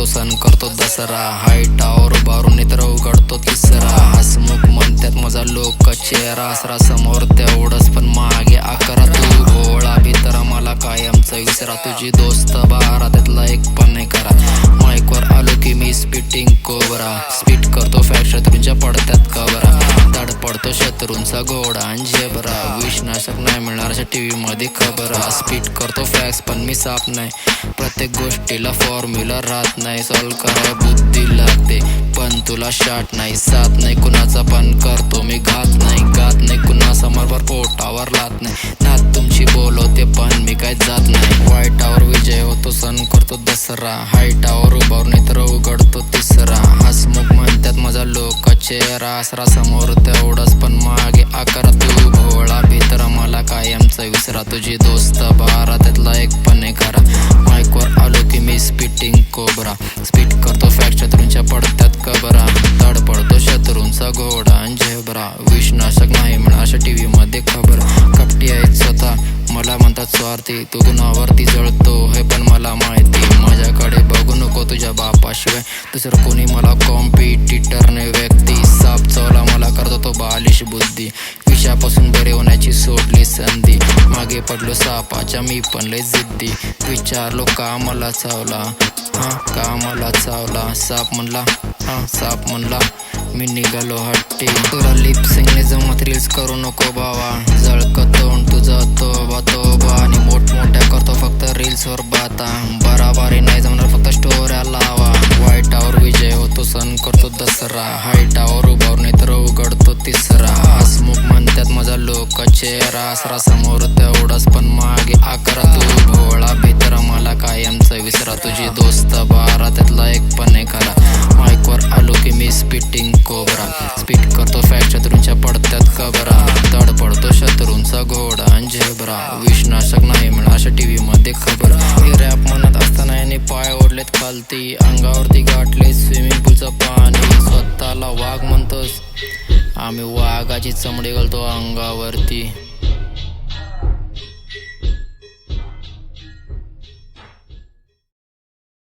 सण करतो दसरा, हाईटावर उभारून इतर उघडतो तिसरा. हसमुख म्हणतात माझा लोक चेहरा, असरा समोर तेवढंच पण मागे आकरा. तू भोळा भीतर मला कायमच विसरा, तुझी दोस्त बारा त्यातला एक पण नाही करा. माईकवर आलो की मी स्पिटिंग कोबरा, स्पीट करतो फॅक्ट शत्रूंच्या पडत्यात कबरा. धड पडतो शत्रूंचा घोडा आणि झेबरा, विषनाशक नाही मिळणार अशा टीव्ही मध्ये खबरा. स्पीट करतो फॅक्स पण मी साप नाही, प्रत्येक गोष्टीला फॉर्म्युला राहत नाही. सॉल्व करा बुद्धी लागते पण तुला शाट नाही, साथ नाही कुणाचा पण करतो मी घात नाही. गात नाही कुणासमोर पोटावर लात नाही, नात तुमची बोलवते पण मी काय जात नाही. वाईटावर विजय होतो सण करतो दसरा, हाईटावर उभारून इतर उघडतो तिसरा. हसमुख म्हणतात माझा लोक चेहरा, असरा समोर तेवढंच पण मागे आकारा. तू भोळा भीतर मला कायमच विसरा, तुझी दोस्त बारा त्यातला एक पण नाही खरा. माईकवर आलो की मी स्पिटिंग कोबरा, स्पीट करतो फॅक्ट शत्रूंच्या पडत्यात कबरा. धड पडतो शत्रूंचा घोडा आणि झेबरा, विषनाशक नाही म्हणा अशा टीव्ही मध्ये खबर. कपटी आहेत स्वतः मला म्हणतात स्वार्थी, तू गुणावरती जळतो हे पण मला माहिती. माझ्याकडे बघू नको तुझ्या बापाशिवाय दुसरं कोणी, मला कॉम्पिटिटर नाही व्यक्ती. साप चवला मला करतो तो बालिश बुद्धी, विषापासून बरे होण्याची सोडली संधी. मागे पडलो सापाच्या मी पण लय जिद्दी, विचारलो का मला चावला, का मला चावला. साप म्हणला साप म्हणला, मी निघालो हट्टी. तुला लिप सिंगने जमत रील्स करू नको बाबा, जळकतोंड तुझं तोबा तोबा. आणि मोठमोठ्या करतो फक्त रील्सवर बाता, बराबरी नाही जमणार फक्त स्टोऱ्या लावा. वाईटावर विजय होतो सण करतो दसरा, हाईटावर उभारून इतर उघडतो तिसरा. हसमुख म्हणतात माझा लोक चेहरा, असरा समोर तेवढंच पण मागे आकरा. तू भोळा भीतर मला कायमच विसरा, तुझी दोस्त बारा त्यातला एक पण नाही खरा. माईकवर आलो की मी स्पिटिंग कोबरा, स्पीट करतो फॅक्ट शत्रूंच्या पडत्यात कबरा. धड पडतो शत्रूंचा घोडा आणि झेबरा, विषनाशक नाही म्हणा अशा टीव्ही मध्ये खबर. हे रॅप म्हणत असताना याने पाय ओढलेत खालती, अंगावरती गाठले स्विमिंग पूलचं पाणी. स्वतःला वाघ म्हणतोस, आम्ही वाघाची चमडी घालतो अंगावरती.